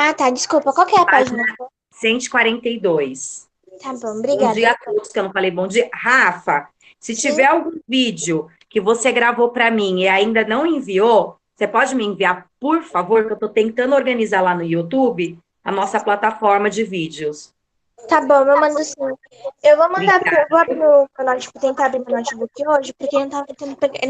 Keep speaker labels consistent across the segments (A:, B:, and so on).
A: Ah, tá, desculpa. Qual que é a página?
B: Página 142.
A: Tá bom,
B: Bom
A: obrigada.
B: dia a todos, que eu não falei bom dia. Rafa, se
A: Sim,
B: tiver algum vídeo que você gravou para mim e ainda não enviou, você pode me enviar, por favor, que eu estou tentando organizar lá no YouTube a nossa plataforma de vídeos.
A: tá bom, eu mando sim. Eu vou mandar
B: Obrigada.
A: vou abrir meu notebook, tentar abrir meu notebook hoje, porque ele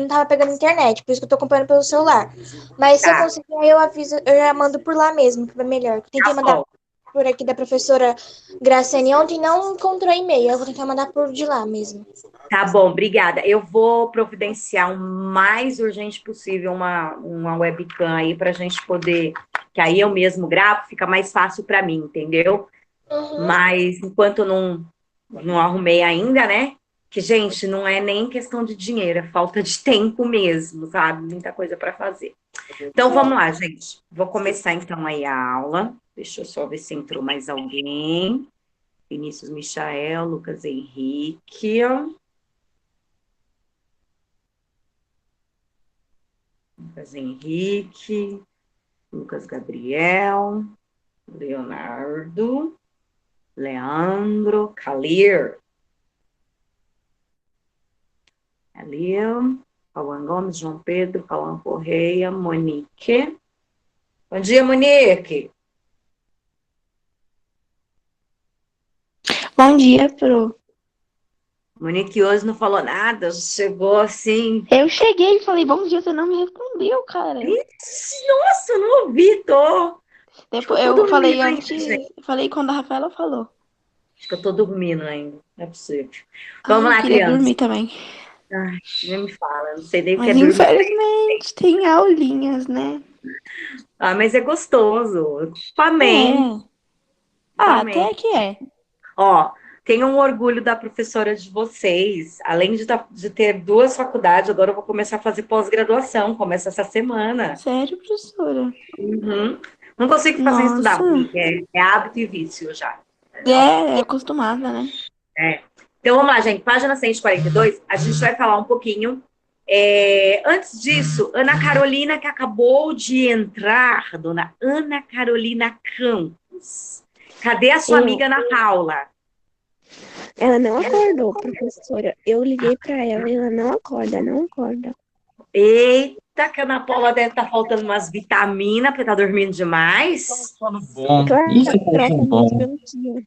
A: não tava pegando internet, por isso que eu tô acompanhando pelo celular. Mas se eu
B: Tá,
A: conseguir, aí eu aviso, eu já mando por lá mesmo, que vai melhor. Eu tentei
B: tá
A: mandar
B: bom.
A: por aqui da professora Graciane ontem, não encontrou e-mail. Eu vou tentar mandar por de lá mesmo.
B: Tá bom, obrigada. Eu vou providenciar o mais urgente possível uma webcam aí para a gente poder, que aí eu mesmo gravo, fica mais fácil para mim, entendeu?
A: Uhum.
B: Mas enquanto eu não arrumei ainda, né? Que, gente, não é nem questão de dinheiro, é falta de tempo mesmo, sabe? Muita coisa para fazer. Então vamos lá, gente. Vou começar então aí a aula. Deixa eu só ver se entrou mais alguém. Vinícius Michael, Lucas Henrique. Lucas Henrique, Lucas Gabriel, Leonardo, Leandro, Calir, Cauã Gomes, João Pedro, Cauã Correia, Monique. Bom dia, Monique.
C: Bom dia, Pro.
B: Monique hoje não falou nada, chegou assim.
C: Eu cheguei e falei, bom dia, você não me respondeu, cara.
B: Ixi, nossa, eu não ouvi, tô. Acho que
C: Depois
B: eu tô
C: eu
B: dormindo
C: falei
B: ainda, gente.
C: antes, falei quando a Rafaela falou.
B: Acho que eu tô dormindo ainda, não é possível.
C: Ai,
B: Vamos
C: eu
B: lá,
C: queria
B: criança.
C: dormir também.
B: Ai, nem me fala, não sei nem o que é
C: Mas
B: dormir.
C: infelizmente tem aulinhas, né?
B: Ah, mas é gostoso. Amém.
C: É. Ah,
B: Amém.
C: até que é.
B: Ó, tenho um orgulho da professora de vocês. Além de ter duas faculdades, agora eu vou começar a fazer pós-graduação. Começa essa semana.
C: Sério, professora?
B: Uhum. Não consigo fazer estudar,
C: Nossa.
B: porque é hábito e vício já.
C: É acostumada, né?
B: É. Então vamos lá, gente. Página 142, a gente vai falar um pouquinho. Antes disso, Ana Carolina, que acabou de entrar, dona Ana Carolina Campos. Cadê a sua
D: Eu,
B: amiga Ana Paula?
D: ela não acordou, professora. Eu liguei pra ela e ela não acorda, não acorda.
B: Eita, que a Ana Paula deve estar faltando umas vitaminas, porque tá dormindo demais.
E: Sono bom.
D: Claro,
E: Isso é
D: ela tá
E: sono
D: muito
E: bom.
D: bonitinha.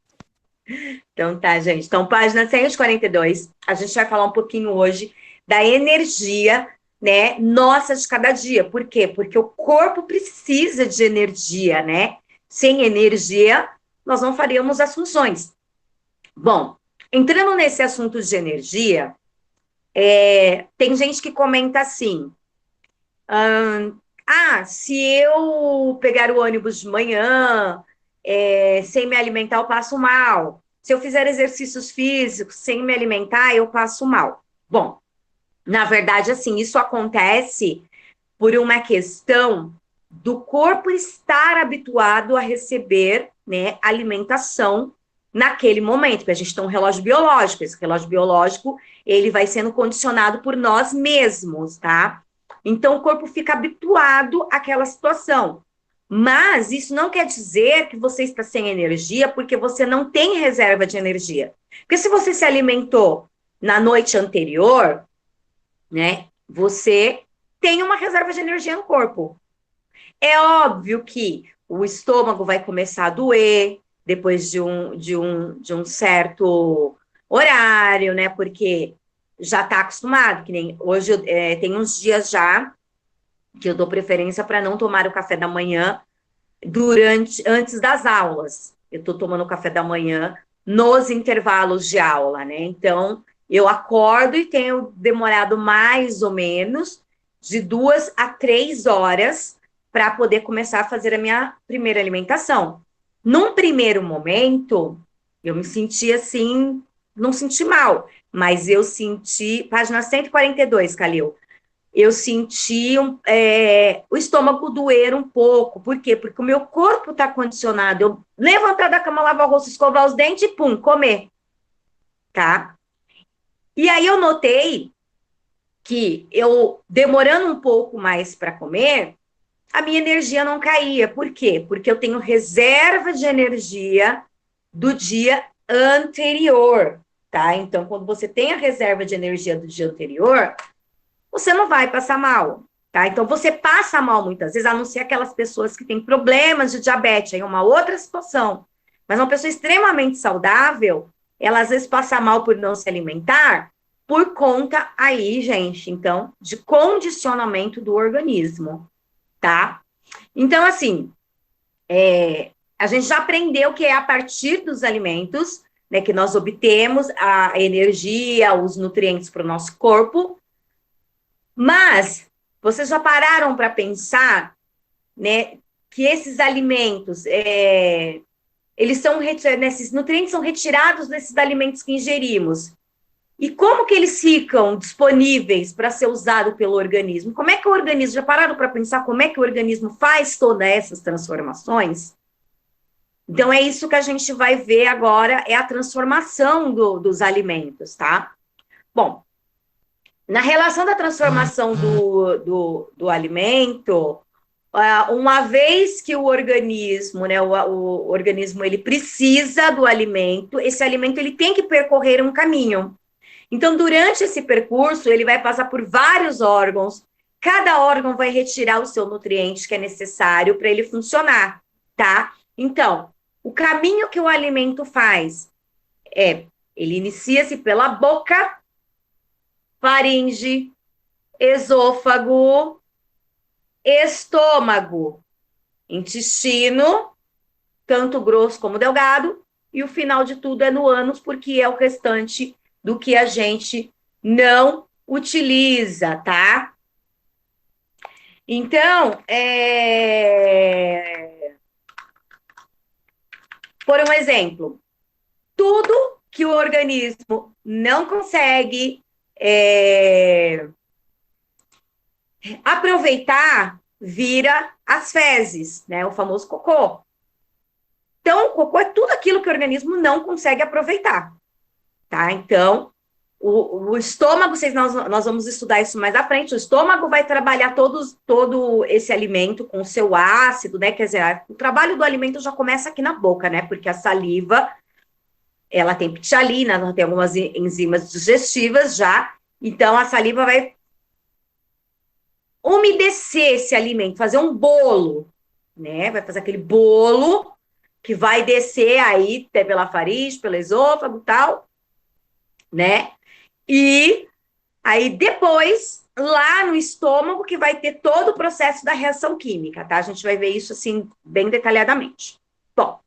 B: Então tá, gente. Então, página 142, a gente vai falar um pouquinho hoje da energia, né, nossa de cada dia. Por quê? Porque o corpo precisa de energia, né? Sem energia, nós não faríamos as funções. Bom, entrando nesse assunto de energia, tem gente que comenta assim: se eu pegar o ônibus de manhã, sem me alimentar, eu passo mal. Se eu fizer exercícios físicos sem me alimentar, eu passo mal. Bom, na verdade, assim, isso acontece por uma questão do corpo estar habituado a receber, né, alimentação naquele momento, porque a gente tem um relógio biológico. Esse relógio biológico, ele vai sendo condicionado por nós mesmos, tá? Então, o corpo fica habituado àquela situação. Mas isso não quer dizer que você está sem energia porque você não tem reserva de energia. Porque se você se alimentou na noite anterior, né, você tem uma reserva de energia no corpo. É óbvio que o estômago vai começar a doer depois de um certo horário, né? Porque já está acostumado, que nem hoje tem uns dias já que eu dou preferência para não tomar o café da manhã antes das aulas. Eu estou tomando o café da manhã nos intervalos de aula, né? Então, eu acordo e tenho demorado mais ou menos de 2 a 3 horas para poder começar a fazer a minha primeira alimentação. Num primeiro momento, eu me senti assim, não senti mal, mas eu senti, página 142, Calil, eu senti o estômago doer um pouco. Por quê? Porque o meu corpo está condicionado. Eu levantar da cama, lavar o rosto, escovar os dentes e pum, comer, tá? E aí eu notei que eu, demorando um pouco mais para comer, a minha energia não caía. Por quê? Porque eu tenho reserva de energia do dia anterior, tá? Então, quando você tem a reserva de energia do dia anterior, você não vai passar mal, tá? Então, você passa mal muitas vezes, a não ser aquelas pessoas que têm problemas de diabetes, aí é uma outra situação. Mas uma pessoa extremamente saudável, ela às vezes passa mal por não se alimentar, por conta aí, gente, então, de condicionamento do organismo, tá? Então, assim, a gente já aprendeu que é a partir dos alimentos, né, que nós obtemos a energia, os nutrientes para o nosso corpo, mas vocês já pararam para pensar, né, que esses alimentos, eles são esses nutrientes são retirados desses alimentos que ingerimos. E como que eles ficam disponíveis para ser usado pelo organismo? Como é que o organismo, já pararam para pensar como é que o organismo faz todas essas transformações? Então, é isso que a gente vai ver agora, é a transformação dos alimentos, tá? Bom, na relação da transformação do alimento, uma vez que o organismo, né, o organismo, ele precisa do alimento, esse alimento ele tem que percorrer um caminho. Então, durante esse percurso, ele vai passar por vários órgãos, cada órgão vai retirar o seu nutriente que é necessário para ele funcionar, tá? Então, o caminho que o alimento faz ele inicia-se pela boca, faringe, esôfago, estômago, intestino, tanto grosso como delgado, e o final de tudo é no ânus, porque é o restante do que a gente não utiliza, tá? Então, por um exemplo, tudo que o organismo não consegue aproveitar vira as fezes, né? O famoso cocô. Então, o cocô é tudo aquilo que o organismo não consegue aproveitar, tá? Então, o estômago, nós vamos estudar isso mais à frente, o estômago vai trabalhar todo esse alimento com o seu ácido, né? Quer dizer, o trabalho do alimento já começa aqui na boca, né? Porque a saliva, ela tem pticalina, ela tem algumas enzimas digestivas já, então a saliva vai umedecer esse alimento, fazer um bolo, né? Vai fazer aquele bolo que vai descer aí pela faringe, pelo esôfago e tal, né? E aí depois, lá no estômago, que vai ter todo o processo da reação química, tá? A gente vai ver isso, assim, bem detalhadamente. Bom,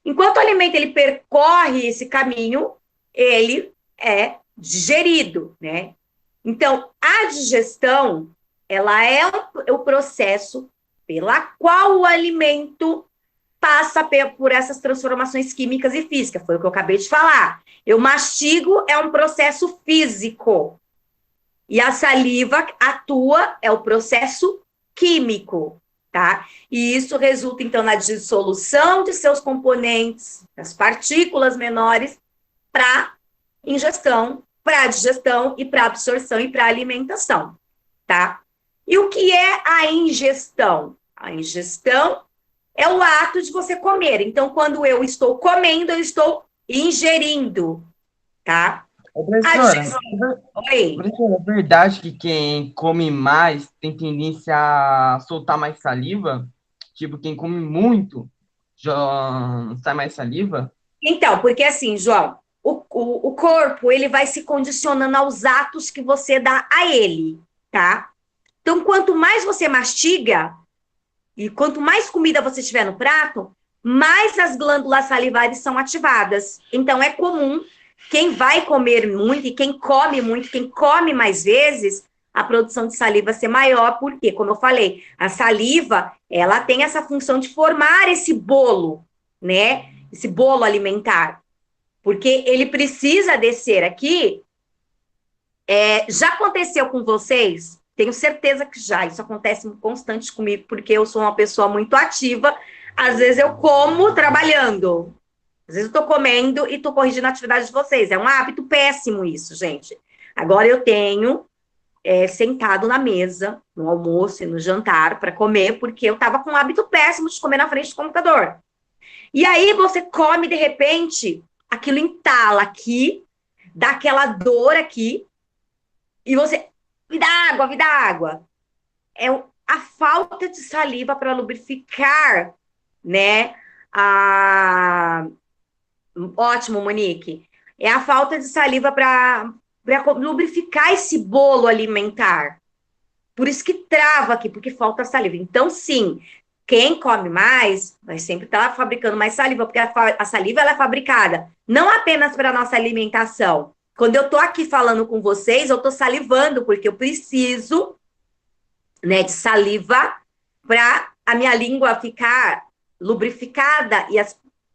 B: enquanto o alimento, ele percorre esse caminho, ele é digerido, né? Então, a digestão, ela é o processo pela qual o alimento passa por essas transformações químicas e físicas, foi o que eu acabei de falar. Eu mastigo, é um processo físico. E a saliva atua, é o processo químico, tá? E isso resulta, então, na dissolução de seus componentes, das partículas menores, para ingestão, para digestão e para absorção e para alimentação, tá? E o que é a ingestão? A ingestão é o ato de você comer. Então, quando eu estou comendo, eu estou ingerindo, tá?
E: Professora,
B: Oi.
E: professora, é verdade que quem come mais tem tendência a soltar mais saliva? Tipo, quem come muito já sai mais saliva?
B: Então, porque assim, João, o corpo, ele vai se condicionando aos atos que você dá a ele, tá? Então, quanto mais você mastiga, e quanto mais comida você tiver no prato, mais as glândulas salivares são ativadas. Então, é comum quem vai comer muito e quem come mais vezes, a produção de saliva ser maior, porque, como eu falei, a saliva, ela tem essa função de formar esse bolo, né? Esse bolo alimentar. Porque ele precisa descer aqui. Já aconteceu com vocês? Tenho certeza que já. Isso acontece constante comigo, porque eu sou uma pessoa muito ativa. Às vezes eu como trabalhando. Às vezes eu estou comendo e estou corrigindo a atividade de vocês. É um hábito péssimo isso, gente. Agora eu tenho sentado na mesa, no almoço e no jantar, para comer, porque eu estava com um hábito péssimo de comer na frente do computador. E aí você come, de repente, aquilo entala aqui, dá aquela dor aqui, e você... Me dá água, me dá água. É a falta de saliva para lubrificar, né? Ótimo, Monique. É a falta de saliva para lubrificar esse bolo alimentar. Por isso que trava aqui, porque falta saliva. Então, sim, quem come mais vai sempre estar fabricando mais saliva, porque a saliva ela é fabricada não apenas para a nossa alimentação. Quando eu estou aqui falando com vocês, eu estou salivando, porque eu preciso, né, de saliva para a minha língua ficar lubrificada e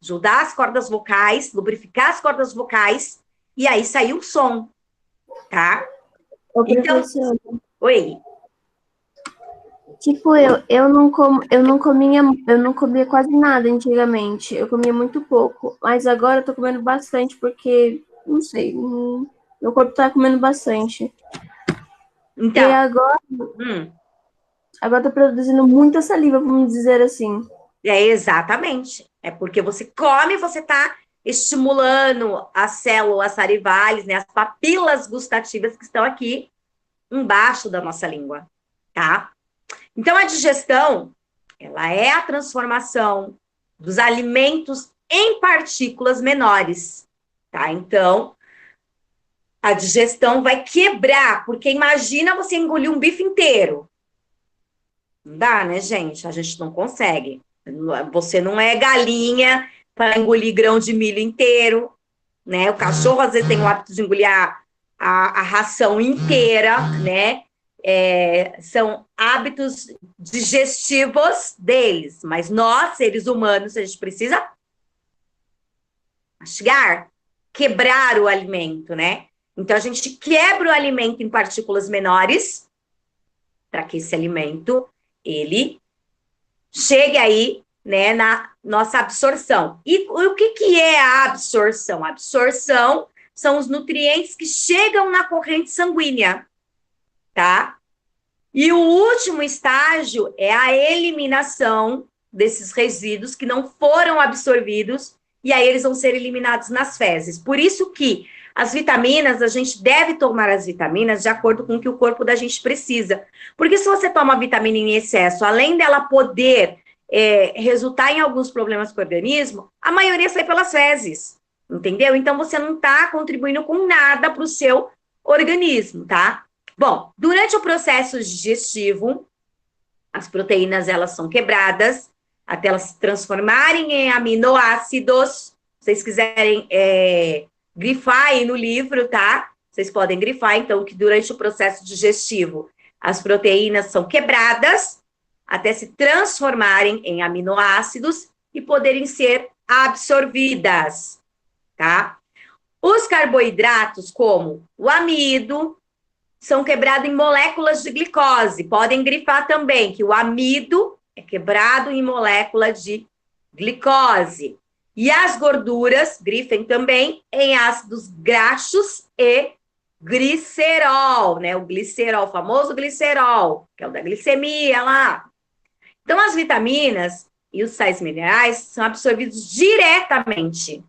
B: ajudar as cordas vocais, lubrificar as cordas vocais, e aí sair o som, tá?
D: Ô,
B: Então,
D: professora,
B: oi.
D: tipo, eu não comia quase nada antigamente. Eu comia muito pouco. Mas agora eu tô comendo bastante porque, não sei, meu corpo tá comendo bastante. E
B: Então,
D: agora tô produzindo muita saliva, vamos dizer assim.
B: exatamente. É porque você come, você está estimulando as células salivares, né, as papilas gustativas que estão aqui embaixo da nossa língua, tá? Então, a digestão, ela é a transformação dos alimentos em partículas menores, tá? Então, a digestão vai quebrar, porque imagina você engolir um bife inteiro. Não dá, né, gente? A gente não consegue. Você não é galinha para engolir grão de milho inteiro, né? O cachorro, às vezes, tem o hábito de engolir a ração inteira, né? São hábitos digestivos deles, mas nós, seres humanos, a gente precisa mastigar, quebrar o alimento, né? Então, a gente quebra o alimento em partículas menores para que esse alimento, ele chegue aí, né, na nossa absorção. E o que é a absorção? A absorção são os nutrientes que chegam na corrente sanguínea, tá? E o último estágio é a eliminação desses resíduos que não foram absorvidos, e aí eles vão ser eliminados nas fezes. Por isso que as vitaminas, a gente deve tomar as vitaminas de acordo com o que o corpo da gente precisa. Porque se você toma vitamina em excesso, além dela poder resultar em alguns problemas para o organismo, a maioria sai pelas fezes, entendeu? Então, você não está contribuindo com nada para o seu organismo, tá? Bom, durante o processo digestivo, as proteínas, elas são quebradas até elas se transformarem em aminoácidos. Se vocês quiserem grifar aí no livro, tá? Vocês podem grifar, então, que durante o processo digestivo, as proteínas são quebradas até se transformarem em aminoácidos e poderem ser absorvidas, tá? Os carboidratos, como o amido, são quebrados em moléculas de glicose. Podem grifar também que o amido é quebrado em molécula de glicose. E as gorduras, grifem também, em ácidos graxos e glicerol, né? O glicerol, o famoso glicerol, que é o da glicemia lá. Então, as vitaminas e os sais minerais são absorvidos diretamente,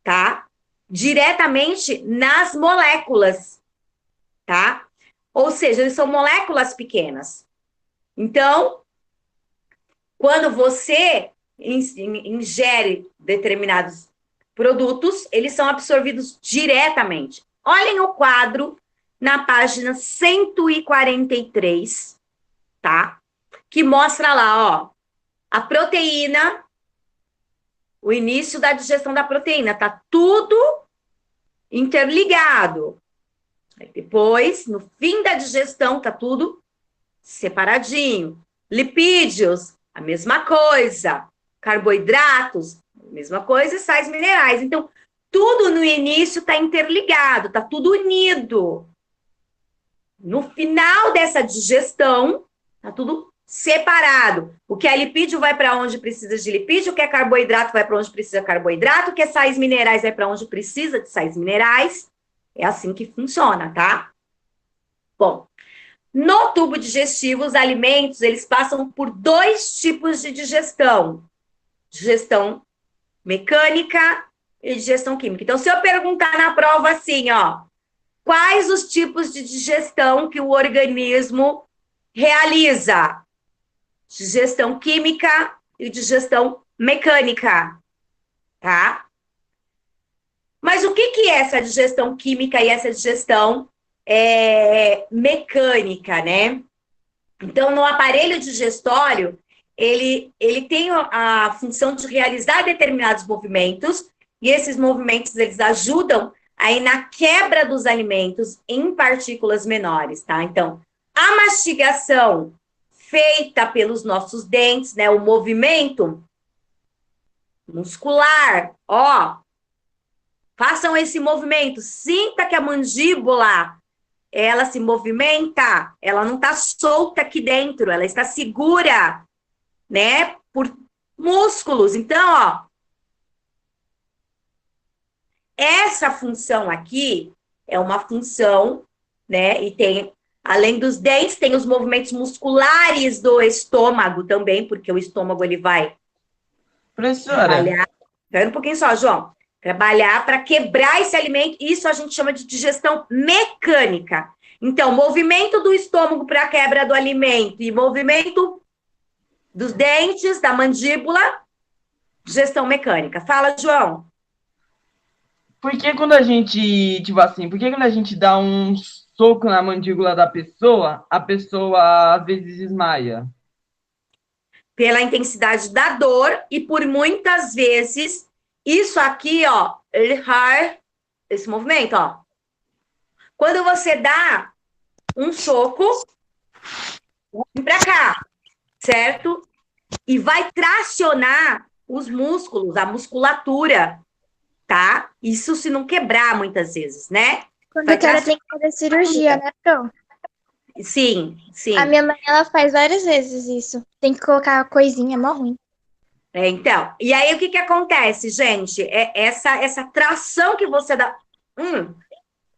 B: tá? Diretamente nas moléculas, tá? Ou seja, eles são moléculas pequenas. Então, quando você ingere determinados produtos, eles são absorvidos diretamente. Olhem o quadro na página 143, tá? Que mostra lá, ó, a proteína, o início da digestão da proteína, tá tudo interligado. Aí depois, no fim da digestão, tá tudo separadinho. Lipídios, a mesma coisa. Carboidratos, a mesma coisa, e sais minerais. Então, tudo no início tá interligado, tá tudo unido. No final dessa digestão, tá tudo separado. O que é lipídio vai para onde precisa de lipídio, o que é carboidrato vai para onde precisa de carboidrato, o que é sais minerais vai para onde precisa de sais minerais. É assim que funciona, tá? Bom, no tubo digestivo, os alimentos, eles passam por 2 tipos de digestão. Digestão mecânica e digestão química. Então, se eu perguntar na prova assim, ó, quais os tipos de digestão que o organismo realiza? Digestão química e digestão mecânica, tá? Mas o que é essa digestão química e essa digestão mecânica, né? Então, no aparelho digestório, ele tem a função de realizar determinados movimentos, e esses movimentos, eles ajudam aí na quebra dos alimentos em partículas menores, tá? Então, a mastigação feita pelos nossos dentes, né? O movimento muscular, ó, façam esse movimento, sinta que a mandíbula, ela se movimenta, ela não está solta aqui dentro, ela está segura, né, por músculos. Então, ó, essa função aqui é uma função, né, e tem, além dos dentes, tem os movimentos musculares do estômago também, porque o estômago, ele vai
E: Professora,
B: trabalhar, espera um pouquinho só, João, trabalhar para quebrar esse alimento, isso a gente chama de digestão mecânica. Então, movimento do estômago para a quebra do alimento e movimento dos dentes, da mandíbula, digestão mecânica. Fala, João.
E: por que quando a gente, tipo assim, por que quando a gente dá um soco na mandíbula da pessoa, a pessoa às vezes desmaia?
B: Pela intensidade da dor e por muitas vezes, isso aqui, ó, esse movimento, ó. Quando você dá um soco, vem pra cá, certo? E vai tracionar os músculos, a musculatura, tá? Isso se não quebrar muitas vezes, né?
A: Quando
B: Vai
A: o cara tem que fazer cirurgia, né, Pro?
B: Sim, sim.
A: A minha mãe, ela faz várias vezes isso. Tem que colocar coisinha, é mó ruim.
B: Então, e aí o que acontece, gente? É essa tração que você dá,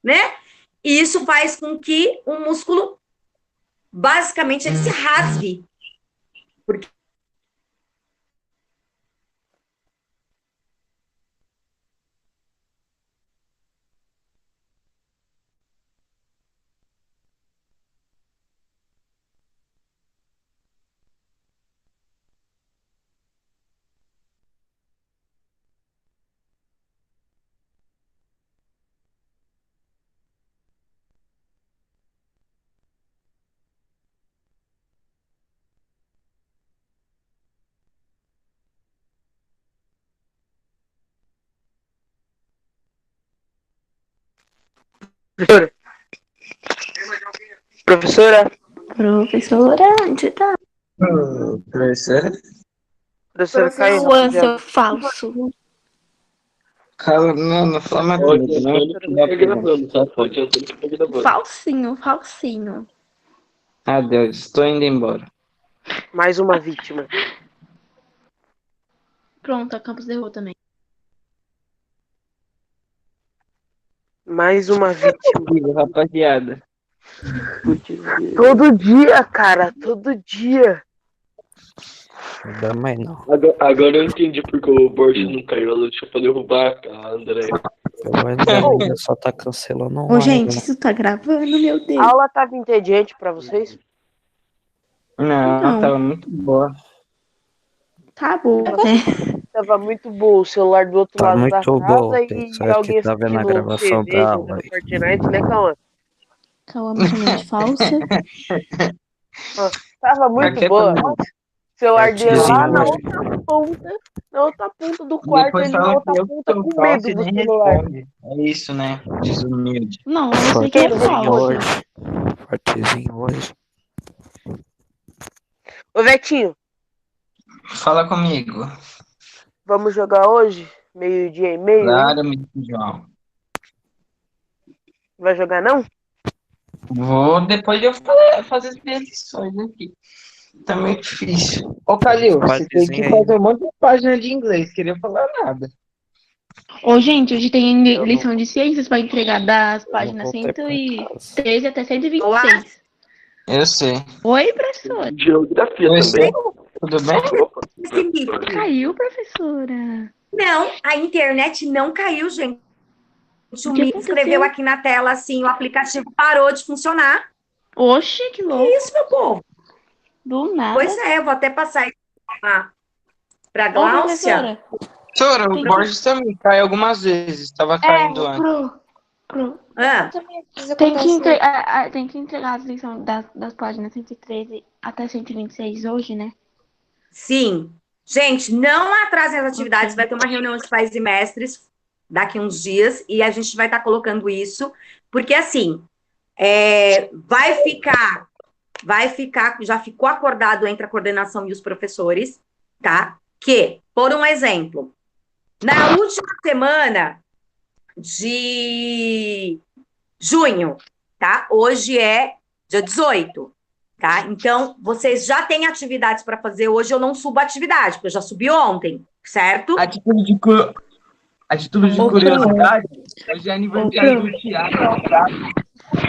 B: né? E isso faz com que o músculo, basicamente, ele se rasgue. Porque
F: Professora?
C: Professora, onde tá?
G: Professora?
F: Professora caiu.
C: Juan, seu falso.
G: Fala, não fala mais
F: Hoje
G: comigo, não.
F: eu não tô gravando, tá? Hoje eu tô gravando.
C: Falsinho, falsinho.
G: Adeus, estou indo embora.
F: Mais uma vítima.
C: Pronto, a Campos errou também.
F: Mais uma vítima.
G: Amigo, rapaziada.
F: Todo dia, cara. Todo dia.
G: Não dá mais não.
H: Agora eu entendi porque o Borges não caiu a luta pra derrubar a André.
G: Ele só tá cancelando
C: Ô,
G: online,
C: gente,
G: né?
C: isso tá gravando, meu
F: A
C: Deus.
F: aula tava entediante pra vocês?
G: Não, tava muito boa.
C: Tá bom, né?
F: Tava muito bom o celular do outro
G: Tá
F: lado da
G: muito
F: casa
G: boa.
F: e
G: Pensava
F: alguém
G: que tá vendo a
F: assistindo
G: gravação
F: TV,
G: da
F: jogando
G: aula.
F: Fortnite, né, Cauã?
C: Calma, totalmente falsa.
F: Tava muito
G: Aqui é
F: boa.
G: pra-
F: O celular dele lá na
G: Artezinho,
F: outra ponta do quarto,
G: Depois
F: ele na
G: fala que
F: outra
G: eu
F: ponta
G: sou
F: com
G: falso
F: medo
G: e
F: do
G: nem
F: celular.
G: responde. É isso, né? Desumilde.
C: Não, você que é falsa.
G: Fortezinho hoje.
F: Ô, Vetinho,
G: Fala comigo.
F: vamos jogar hoje? Meio-dia e meio, hein?
G: Claro, meu João.
F: Vai jogar não?
G: Vou depois eu fazer as minhas lições aqui. Tá muito difícil. Ô, Calil, você tem que fazer um monte de página de inglês, queria falar nada.
C: Ô, gente, hoje tem
F: Eu não-
C: lição de ciências para entregar das páginas
I: vou preparar.
C: 113 até 126.
G: Eu sei.
C: Oi, professora.
H: Geografia
G: Eu sei.
H: também.
G: Tudo bem?
H: Opa,
B: Esse mico.
H: professor.
C: Caiu, professora.
B: Não, a internet não caiu, gente. O
C: que
B: Mico
C: aconteceu?
B: escreveu aqui na tela assim, o aplicativo parou de funcionar.
C: Oxe, que
B: Que
C: louco.
B: isso, meu povo?
C: Do nada.
B: Pois é, eu vou até passar isso para
C: Ô,
B: Gláucia.
C: professora.
G: Professora,
C: Tem
G: o
C: que-
G: Borges também cai algumas vezes. Estava caindo antes.
C: Pro.
B: Ah,
A: Também às vezes
C: Tem que,
A: acontece.
C: tem que entregar as lições das páginas 113 até 126 hoje, né?
B: sim. Gente, não atrasem as atividades. Vai ter uma reunião de pais e mestres daqui uns dias e a gente vai estar colocando isso, porque assim, vai ficar, já ficou acordado entre a coordenação e os professores, tá? Que, por um exemplo, na última semana de junho, tá? Hoje é dia 18, tá? Então, vocês já têm atividades para fazer. Hoje eu não subo a atividade, porque eu já subi ontem, certo?
E: Atitude de curiosidade. Hoje é aniversário do Thiago.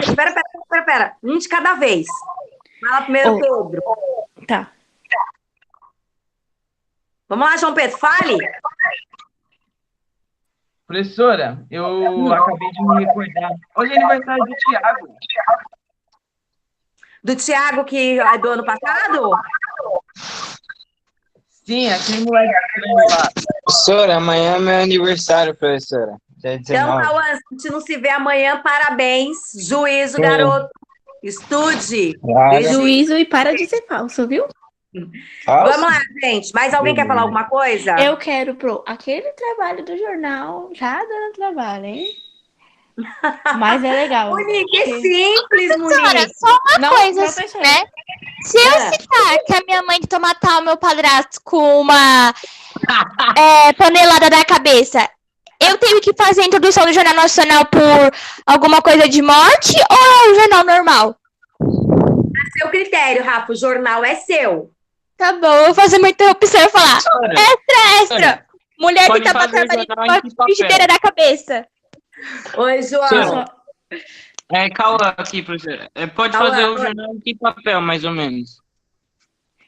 B: Espera. Um de cada vez. Fala primeiro, Pedro.
C: Tá.
B: Vamos lá, João Pedro, fale.
E: Professora, eu acabei de me recordar. Hoje é aniversário do Thiago.
B: Do Thiago, que é do ano passado?
E: Sim, aquele moleque estranho lá.
G: Professora, amanhã é meu aniversário, professora. Dia
B: Então,
G: 19.
B: Cauã, se a gente não se vê amanhã, parabéns. Juízo,
G: Sim.
B: garoto. Estude.
G: Claro.
B: Beijo.
C: Juízo e para de ser falso, viu?
B: Vamos lá, gente. Mais alguém quer falar alguma coisa?
C: Eu quero aquele trabalho do jornal já dando trabalho, hein? Mas é legal.
B: Monique, é simples,
J: Professora,
B: Monique.
J: só uma
C: Não,
J: coisa,
C: professora.
J: né? Se eu citar que a minha mãe tentou matar o meu padrasto com uma panelada na cabeça, eu tenho que fazer a introdução do Jornal Nacional por alguma coisa de morte ou é um jornal normal?
B: Seu critério, Rafa, o jornal é seu.
J: Tá bom, eu vou fazer uma interrupção e falar.
G: Professora,
J: Extra! Mulher que
G: Pode
J: tá
G: fazer
J: batendo
G: jornal em que papel?
J: frigideira na cabeça.
B: Oi, João.
G: Professora. Cauã aqui, professora. Pode
B: Cauã,
G: fazer o
B: oi.
G: jornal em que papel, mais ou menos?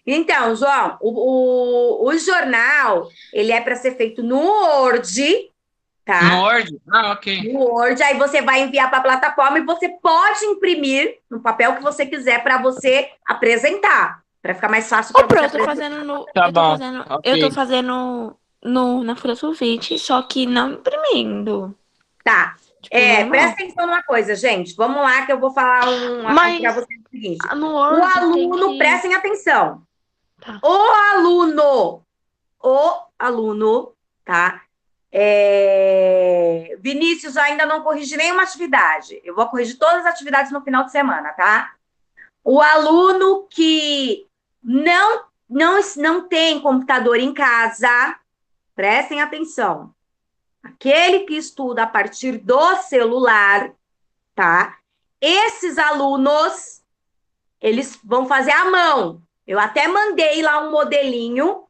B: Então, João, o jornal, ele é para ser feito no Word, tá?
G: No Word? Ah, ok.
B: No Word, aí você vai enviar para a plataforma e você pode imprimir no papel que você quiser para você apresentar, para ficar mais fácil para
C: Ô, Pro,
B: você
C: eu tô
B: apresentar.
C: fazendo no.
G: Tá
C: eu tô
G: bom,
C: fazendo.
G: ok.
C: Eu tô fazendo na folha sulfite, só que não imprimindo.
B: Tá.
C: Tipo, normal.
B: Presta atenção numa coisa, gente. Vamos lá que eu vou falar
C: Mas-
B: para vocês o seguinte.
C: No
B: O
C: Word
B: aluno,
C: tem que...
B: prestem atenção.
C: Tá.
B: O aluno, tá? Vinícius, eu ainda não corrigi nenhuma atividade. Eu vou corrigir todas as atividades no final de semana, tá? O aluno que não tem computador em casa, prestem atenção. Aquele que estuda a partir do celular, tá? Esses alunos, eles vão fazer à mão. Eu até mandei lá um modelinho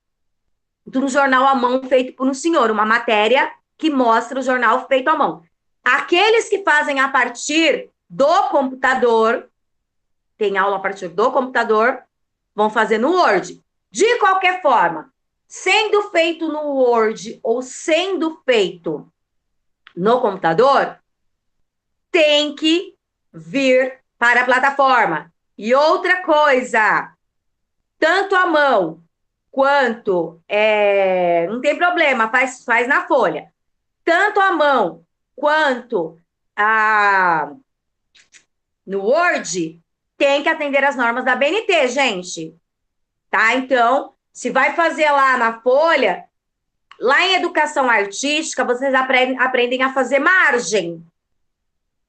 B: do jornal à mão feito por um senhor, uma matéria que mostra o jornal feito à mão. Aqueles que fazem a partir do computador, tem aula a partir do computador, vão fazer no Word. De qualquer forma, sendo feito no Word ou sendo feito no computador, tem que vir para a plataforma. E outra coisa, tanto a mão quanto... não tem problema, faz na folha. Tanto a mão quanto no Word, tem que atender as normas da BNT, gente. Tá? Então, se vai fazer lá na folha, lá em educação artística, vocês aprendem a fazer margem.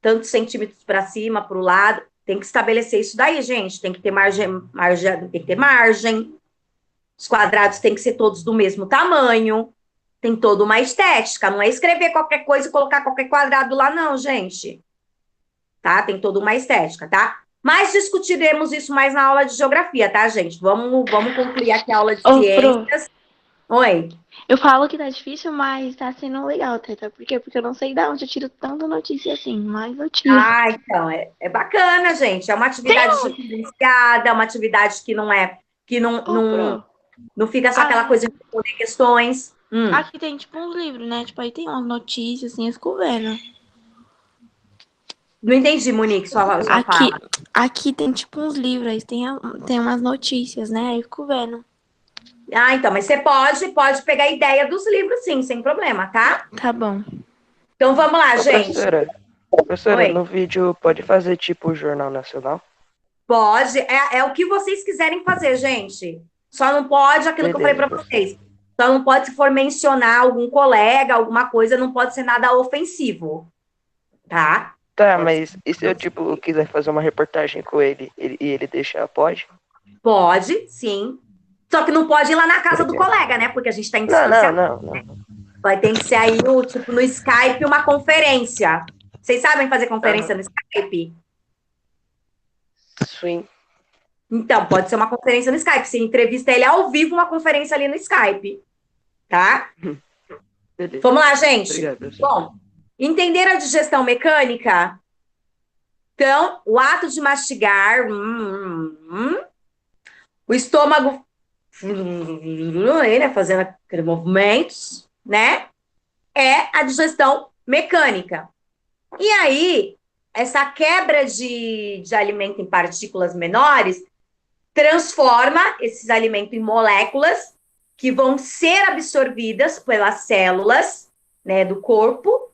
B: Tantos centímetros para cima, para o lado. Tem que estabelecer isso daí, gente. Tem que ter margem, tem que ter margem. Os quadrados têm que ser todos do mesmo tamanho. Tem toda uma estética. Não é escrever qualquer coisa e colocar qualquer quadrado lá, não, gente. Tá? Tem toda uma estética, tá? Mas discutiremos isso mais na aula de geografia, tá, gente? Vamos concluir aqui a aula de ciências. Oi.
C: Eu falo que tá difícil, mas tá sendo legal, Teta. Por quê? Porque eu não sei de onde eu tiro tanta notícia assim, mas eu tiro.
B: Ah, então, é bacana, gente. É uma atividade diferenciada, é uma atividade que não é, que não fica só aquela coisa de responder questões.
C: Aqui tem, tipo, uns livros, né? Tipo, aí tem umas notícias, assim, eu fico vendo.
B: Não entendi, Monique, sua fala.
C: Aqui tem, tipo, uns livros, aí tem umas notícias, né? Aí eu fico vendo.
B: Ah, então, mas você pode pegar a ideia dos livros, sim, sem problema, tá?
C: Tá bom.
B: Então, vamos lá, gente.
F: Professora,
B: Oi.
F: no vídeo pode fazer tipo o Jornal Nacional?
B: Pode, é o que vocês quiserem fazer, gente. Só não pode aquilo que eu falei para vocês. Só não pode, se for mencionar algum colega, alguma coisa, não pode ser nada ofensivo, tá?
F: Tá, mas e se eu, tipo, quiser fazer uma reportagem com ele e ele deixar, pode?
B: Pode, sim. Só que não pode ir lá na casa do colega, né? Porque a gente tá em distância.
F: Não.
B: Vai ter que ser aí, tipo, no Skype, uma conferência. Vocês sabem fazer conferência no Skype?
F: Sim.
B: Então, pode ser uma conferência no Skype. Você entrevista ele ao vivo, uma conferência ali no Skype. Tá?
F: Beleza.
B: Vamos lá, gente.
F: Obrigado, professor.
B: Bom, entender a digestão mecânica? Então, o ato de mastigar, o estômago né, fazendo aqueles movimentos, né? É a digestão mecânica. E aí, essa quebra de alimento em partículas menores transforma esses alimentos em moléculas que vão ser absorvidas pelas células, né, do corpo.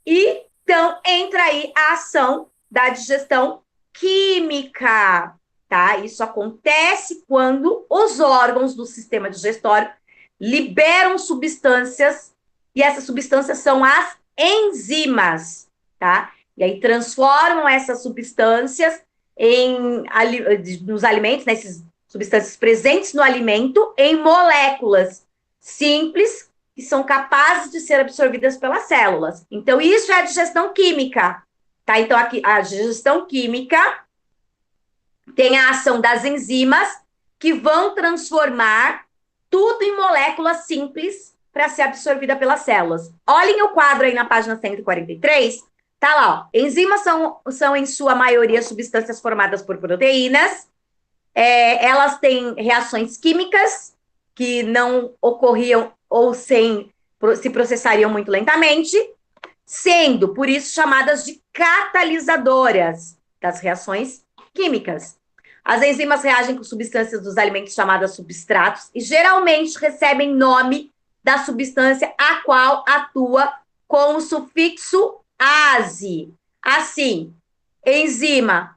B: E então entra aí a ação da digestão química, tá? Isso acontece quando os órgãos do sistema digestório liberam substâncias, e essas substâncias são as enzimas, tá? E aí transformam essas substâncias nos alimentos, né, essas substâncias presentes no alimento, em moléculas simples que são capazes de ser absorvidas pelas células. Então, isso é a digestão química, tá? Então, aqui, a digestão química tem a ação das enzimas que vão transformar tudo em moléculas simples para ser absorvida pelas células. Olhem o quadro aí na página 143, tá lá, ó. Enzimas são em sua maioria substâncias formadas por proteínas. Elas têm reações químicas que não ocorriam ou se processariam muito lentamente, sendo, por isso, chamadas de catalisadoras das reações químicas. As enzimas reagem com substâncias dos alimentos chamadas substratos e geralmente recebem nome da substância a qual atua com o sufixo ase. Assim, enzima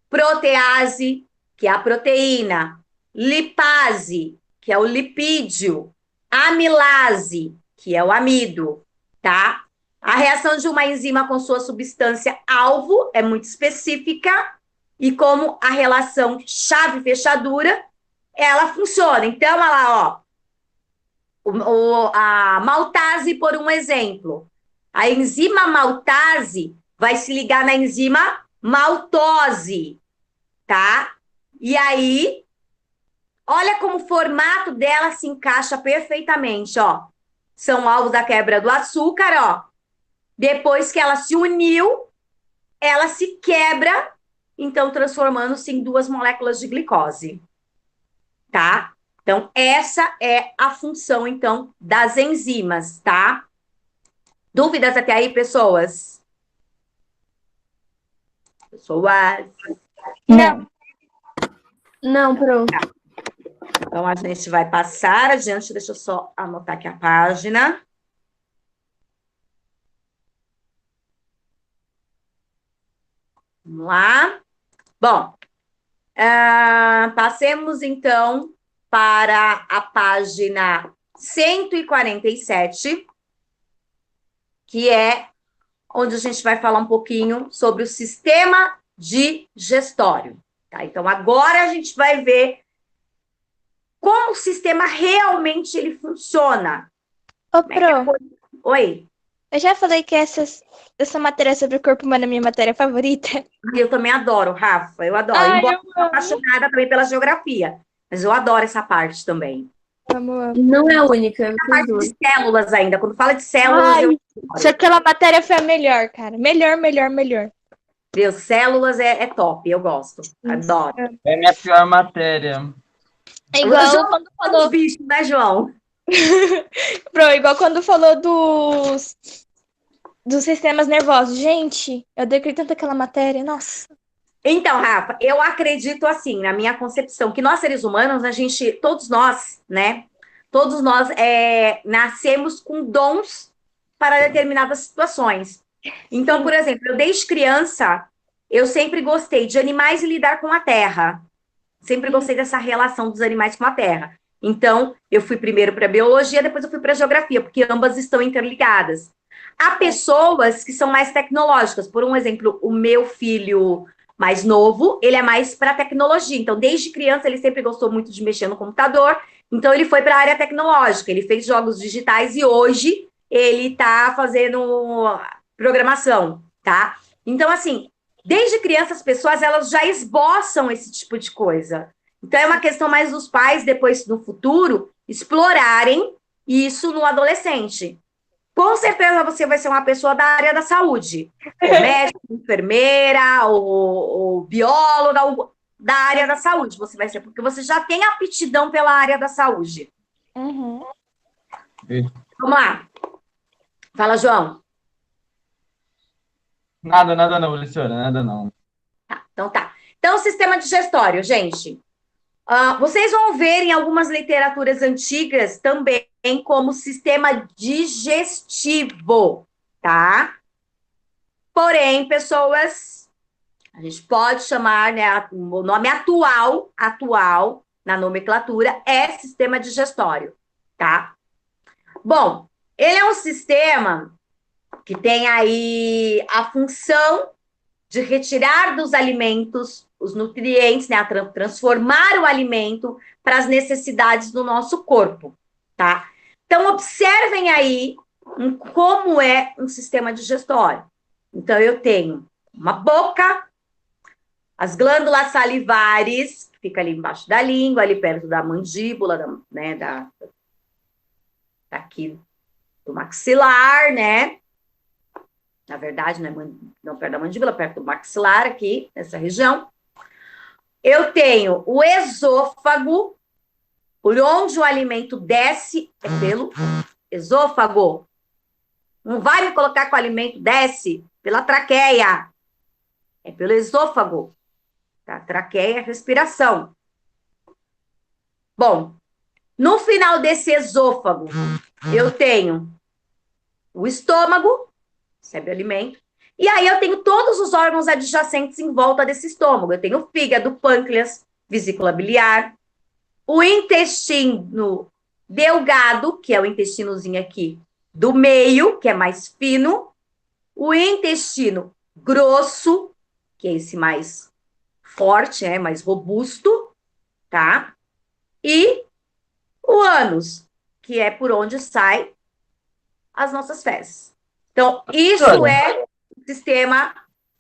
B: protease, que é a proteína, lipase, que é o lipídio, amilase, que é o amido, tá? A reação de uma enzima com sua substância alvo é muito específica e como a relação chave-fechadura, ela funciona. Então, olha lá, ó, a maltase, por um exemplo. A enzima maltase vai se ligar na enzima maltose, tá? E aí, olha como o formato dela se encaixa perfeitamente, ó. São alvos da quebra do açúcar, ó. Depois que ela se uniu, ela se quebra, então transformando-se em duas moléculas de glicose, tá? Então, essa é a função, então, das enzimas, tá? Dúvidas até aí, pessoas?
J: Não.
D: Não, pronto.
B: Então, a gente vai passar adiante. Deixa eu só anotar aqui a página. Vamos lá. Bom, passemos, então, para a página 147, que é onde a gente vai falar um pouquinho sobre o sistema digestório. Tá? Então, agora a gente vai ver como o sistema realmente ele funciona.
J: Ô, Pro,
B: Oi.
J: eu já falei que essa matéria sobre o corpo humano é minha matéria favorita.
B: Eu também adoro, Rafa, eu adoro.
J: Ai,
B: Embora
J: eu
B: eu sou apaixonada também pela geografia, mas eu adoro essa parte também.
A: Amo.
D: Não é a única, eu
B: A
D: fiz
B: parte
D: duas.
B: de células ainda. Quando fala de células,
A: Ai,
B: eu
A: se aquela matéria foi a melhor, cara. Melhor, melhor, melhor.
B: Deus, células é top, eu gosto. Adoro.
E: É minha pior matéria.
J: É igual
B: João,
J: quando
B: Os
J: falou.
B: bichos, né, João?
A: Igual quando falou dos sistemas nervosos. Gente, eu decretei tanto aquela matéria. Nossa.
B: Então, Rafa, eu acredito assim, na minha concepção, que nós seres humanos, todos nós, né? Todos nós nascemos com dons para determinadas situações. Então, por exemplo, eu desde criança, eu sempre gostei de animais e lidar com a terra. Sempre gostei dessa relação dos animais com a terra. Então, eu fui primeiro para biologia, depois eu fui para geografia, porque ambas estão interligadas. Há pessoas que são mais tecnológicas. Por um exemplo, o meu filho mais novo, ele é mais para tecnologia. Então, desde criança, ele sempre gostou muito de mexer no computador. Então, ele foi para a área tecnológica. Ele fez jogos digitais e hoje ele está fazendo programação, tá? Então, assim, desde criança, as pessoas elas já esboçam esse tipo de coisa. Então, é uma questão mais dos pais, depois, no futuro, explorarem isso no adolescente. Com certeza você vai ser uma pessoa da área da saúde. Ou médico, enfermeira, ou bióloga, ou da área da saúde você vai ser, porque você já tem aptidão pela área da saúde.
A: Uhum.
B: Vamos lá. Fala, João.
E: Nada não, professora, nada não.
B: Tá. Então, o sistema digestório, gente. Vocês vão ver em algumas literaturas antigas também como sistema digestivo, tá? Porém, pessoas, a gente pode chamar, né, o nome atual na nomenclatura é sistema digestório, tá? Bom, ele é um sistema que tem aí a função de retirar dos alimentos os nutrientes, né, transformar o alimento para as necessidades do nosso corpo, tá? Então, observem aí como é um sistema digestório. Então, eu tenho uma boca, as glândulas salivares, que fica ali embaixo da língua, ali perto da mandíbula, né, daqui do maxilar, né? Na verdade, não perto da mandíbula, perto do maxilar, aqui, nessa região. Eu tenho o esôfago, por onde o alimento desce, é pelo esôfago. Não vai me colocar que o alimento desce pela traqueia. É pelo esôfago. Tá? Traqueia é respiração. Bom, no final desse esôfago, eu tenho o estômago, recebe o alimento. E aí eu tenho todos os órgãos adjacentes em volta desse estômago. Eu tenho o fígado, pâncreas, vesícula biliar, o intestino delgado, que é o intestinozinho aqui do meio, que é mais fino, o intestino grosso, que é esse mais forte, mais robusto, tá? E o ânus, que é por onde sai as nossas fezes. Então, isso é sistema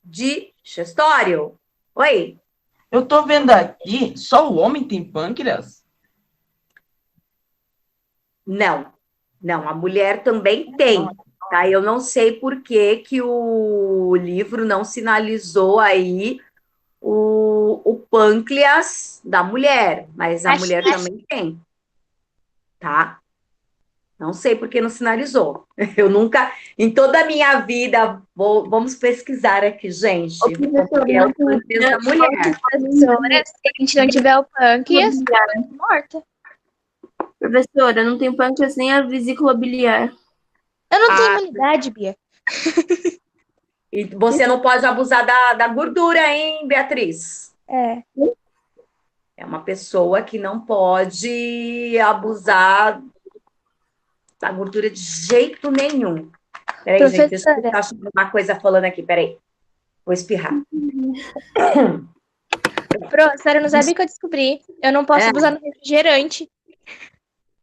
B: digestório. Oi?
E: Eu tô vendo aqui, só o homem tem pâncreas?
B: Não, a mulher também tem, tá? Eu não sei por que o livro não sinalizou aí o pâncreas da mulher, mas a mulher também tem, tá? Não sei por que não sinalizou. Eu nunca, em toda a minha vida, vamos pesquisar aqui, gente. Porque é o pâncreas da mulher.
J: Professora, se a gente não tiver o pâncreas, morta.
D: Professora, não tem pâncreas nem a vesícula biliar.
A: Eu não tenho imunidade, Bia.
B: E você não pode abusar da gordura, hein, Beatriz?
A: É.
B: É uma pessoa que não pode abusar da gordura de jeito nenhum. Peraí, gente, deixa eu achar uma coisa falando aqui, peraí. Vou espirrar.
A: Professora, não sabe o que eu descobri? Eu não posso abusar no refrigerante.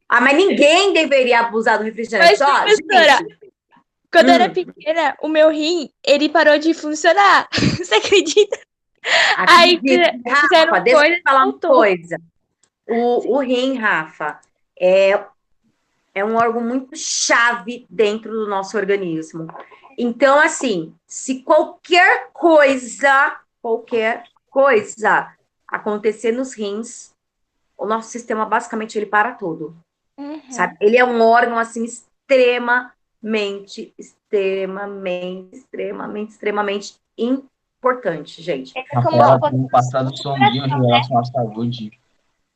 B: Mas ninguém deveria abusar do refrigerante.
A: Mas, professora, quando eu era pequena, o meu rim, ele parou de funcionar. Você acredita?
B: Aí, Rafa, deixa eu falar uma coisa. O rim, Rafa, é um órgão muito chave dentro do nosso organismo. Então, assim, se qualquer coisa acontecer nos rins, o nosso sistema, basicamente, ele para tudo, sabe? Ele é um órgão, assim, extremamente importante, gente.
E: Rafaela tem um passado sombrio em relação à saúde.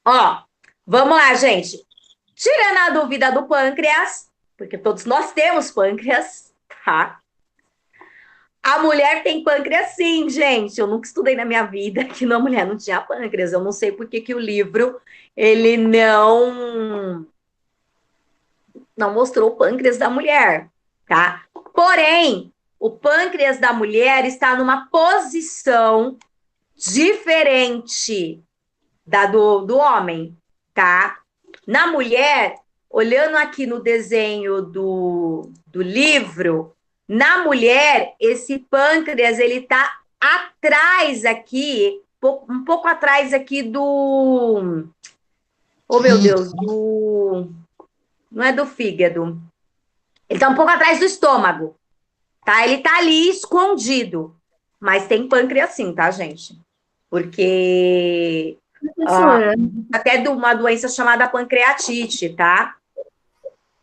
B: Ó, vamos lá, gente. Tirando a dúvida do pâncreas, porque todos nós temos pâncreas, tá? A mulher tem pâncreas sim, gente. Eu nunca estudei na minha vida que a mulher não tinha pâncreas. Eu não sei por que o livro, ele não mostrou o pâncreas da mulher, tá? Porém, o pâncreas da mulher está numa posição diferente da do homem, tá? Na mulher, olhando aqui no desenho do livro, na mulher, esse pâncreas, ele tá atrás aqui, um pouco atrás aqui do... Oh, meu Deus, não é do fígado. Ele tá um pouco atrás do estômago, tá? Ele tá ali escondido, mas tem pâncreas sim, tá, gente? Porque... até de uma doença chamada pancreatite, tá?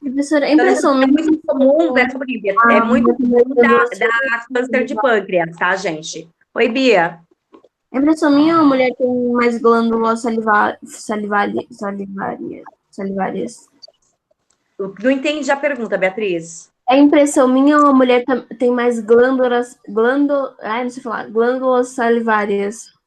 D: Professora, a impressão
B: é muito comum, é muito comum da câncer de pâncreas, tá, gente? Oi, Bia.
D: A impressão minha, a mulher tem mais glândulas salivárias.
B: Não entendi a pergunta, Beatriz.
D: A impressão minha, a mulher tem mais glândulas salivárias.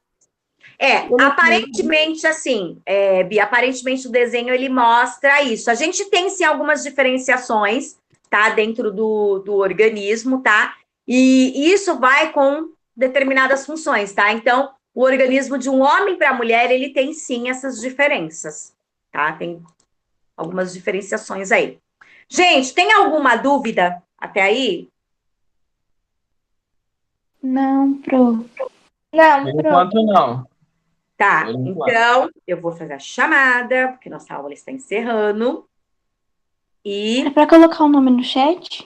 B: Aparentemente, assim, Bia, aparentemente o desenho, ele mostra isso. A gente tem, sim, algumas diferenciações, tá, dentro do organismo, tá? E isso vai com determinadas funções, tá? Então, o organismo de um homem para a mulher, ele tem, sim, essas diferenças, tá? Tem algumas diferenciações aí. Gente, tem alguma dúvida até aí?
C: Não, pro.
E: Por enquanto, não.
B: Tá, então, eu vou fazer a chamada, porque nossa aula está encerrando.
C: É para colocar o nome no chat?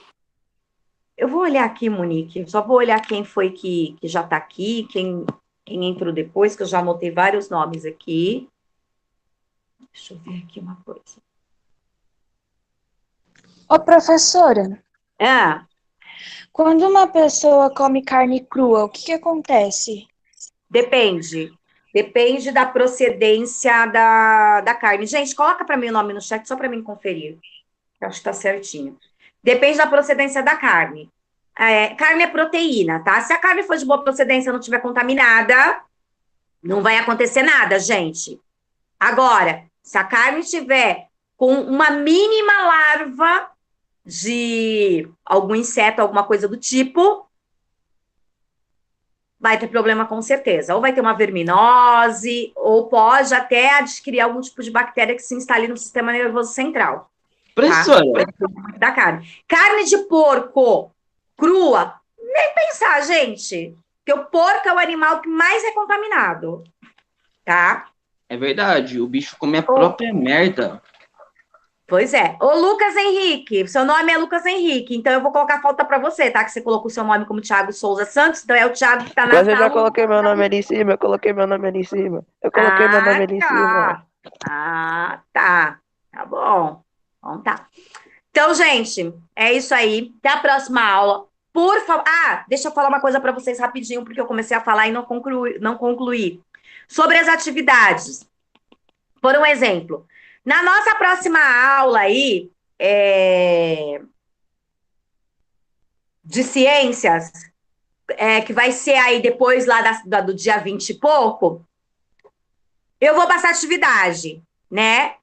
B: Eu vou olhar aqui, Monique, só vou olhar quem foi que já está aqui, quem entrou depois, que eu já anotei vários nomes aqui. Deixa eu ver aqui uma coisa.
A: Ô, professora.
J: Quando uma pessoa come carne crua, o que acontece?
B: Depende da procedência da carne. Gente, coloca para mim o nome no chat, só para mim conferir. Eu acho que tá certinho. Depende da procedência da carne. Carne é proteína, tá? Se a carne for de boa procedência e não estiver contaminada, não vai acontecer nada, gente. Agora, se a carne estiver com uma mínima larva de algum inseto, alguma coisa do tipo, vai ter problema com certeza. Ou vai ter uma verminose, ou pode até adquirir algum tipo de bactéria que se instale no sistema nervoso central.
G: Professora.
B: Tá? Da carne. Carne de porco crua, nem pensar, gente. Porque o porco é o animal que mais é contaminado. Tá?
G: É verdade, o bicho come a própria merda.
B: Pois é. Ô, Lucas Henrique, seu nome é Lucas Henrique, então eu vou colocar falta para você, tá? Que você colocou o seu nome como Thiago Souza Santos, então é o Thiago que tá na sala.
F: Mas eu já coloquei meu nome ali em cima, eu coloquei meu nome ali em cima.
B: Ah, tá. Tá bom. Então tá. Então, gente, é isso aí. Até a próxima aula. Por favor. Deixa eu falar uma coisa para vocês rapidinho, porque eu comecei a falar e não concluí. Sobre as atividades. Por um exemplo, na nossa próxima aula aí, de ciências, que vai ser aí depois lá do dia 20 e pouco, eu vou passar atividade, né?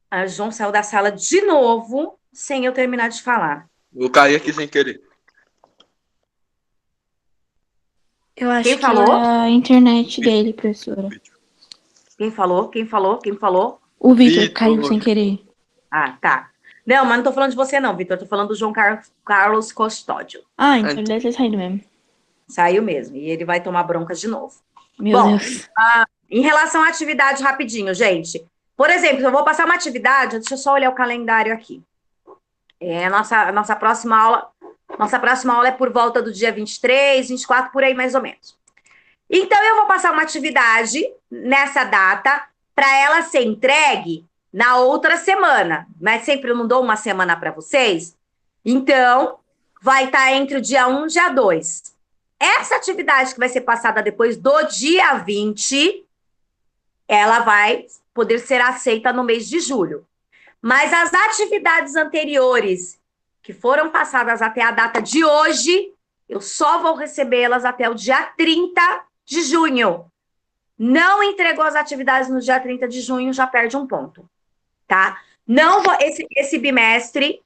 B: A João saiu da sala de novo, sem eu terminar de falar.
H: Vou cair aqui sem querer.
C: Eu acho
B: Quem
C: que
B: falou?
C: é a internet dele, professora.
B: Quem falou?
C: O Vitor caiu sem querer.
B: Tá. Não, mas não tô falando de você não, Vitor. Tô falando do João Carlos Custódio.
C: Então ele deve ter saído mesmo.
B: Saiu mesmo. E ele vai tomar bronca de novo.
C: Meu Deus.
B: Em relação à atividade, rapidinho, gente. Por exemplo, eu vou passar uma atividade, deixa eu só olhar o calendário aqui. Nossa próxima aula é por volta do dia 23, 24, por aí mais ou menos. Então, eu vou passar uma atividade nessa data para ela ser entregue na outra semana. Mas sempre eu não dou uma semana para vocês. Então, vai estar entre o dia 1 e o dia 2. Essa atividade que vai ser passada depois do dia 20, ela vai poder ser aceita no mês de julho. Mas as atividades anteriores, que foram passadas até a data de hoje, eu só vou recebê-las até o dia 30 de junho. Não entregou as atividades no dia 30 de junho, já perde um ponto, tá? Não vou, esse bimestre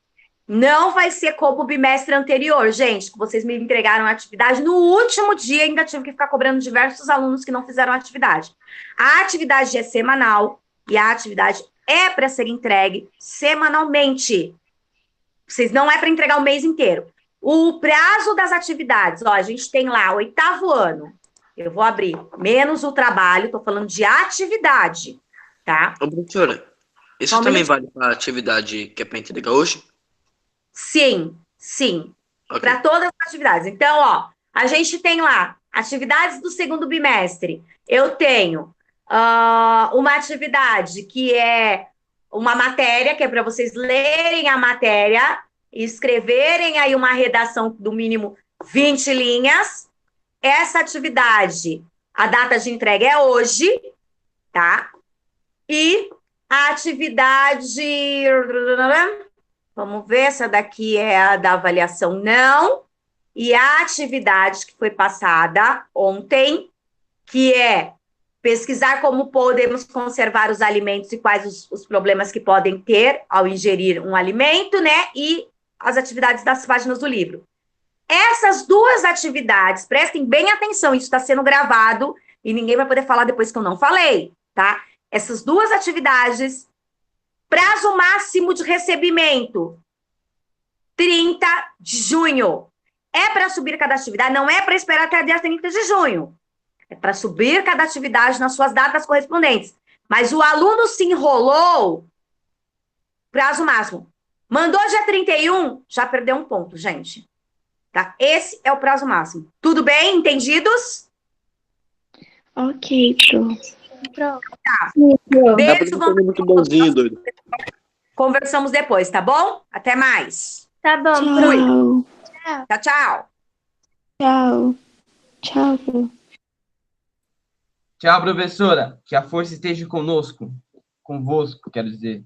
B: não vai ser como o bimestre anterior, gente, que vocês me entregaram a atividade no último dia, ainda tive que ficar cobrando diversos alunos que não fizeram a atividade. A atividade é semanal e a atividade é para ser entregue semanalmente. Vocês não é para entregar o mês inteiro. O prazo das atividades, ó, a gente tem lá 8º ano. Eu vou abrir menos o trabalho, tô falando de atividade, tá?
I: Ô, professora, isso
B: Somente-
I: também vale para a atividade que é para entregar hoje?
B: Sim, sim.
I: Ok.
B: Para todas as atividades. Então, ó, a gente tem lá atividades do segundo bimestre. Eu tenho uma atividade que é uma matéria, que é para vocês lerem a matéria, escreverem aí uma redação do mínimo 20 linhas. Essa atividade, a data de entrega é hoje, tá? E a atividade... Vamos ver, essa daqui é a da avaliação, não. E a atividade que foi passada ontem, que é pesquisar como podemos conservar os alimentos e quais os problemas que podem ter ao ingerir um alimento, né? E as atividades das páginas do livro. Essas duas atividades, prestem bem atenção, isso está sendo gravado e ninguém vai poder falar depois que eu não falei, tá? Essas duas atividades, prazo máximo de recebimento, 30 de junho. É para subir cada atividade, não é para esperar até dia 30 de junho. É para subir cada atividade nas suas datas correspondentes. Mas o aluno se enrolou, prazo máximo. Mandou dia 31, já perdeu um ponto, gente. Tá? Esse é o prazo máximo. Tudo bem? Entendidos?
C: Ok, Pro.
B: Tá.
H: Dá pra
B: Beijo,
H: ser muito bonzinho, doido.
B: conversamos depois, tá bom? Até mais.
A: Tá bom, Pro.
C: Tchau.
B: Tchau, tchau.
C: Tchau. Tchau, Pro.
E: Tchau, professora. Que a força esteja convosco, quero dizer.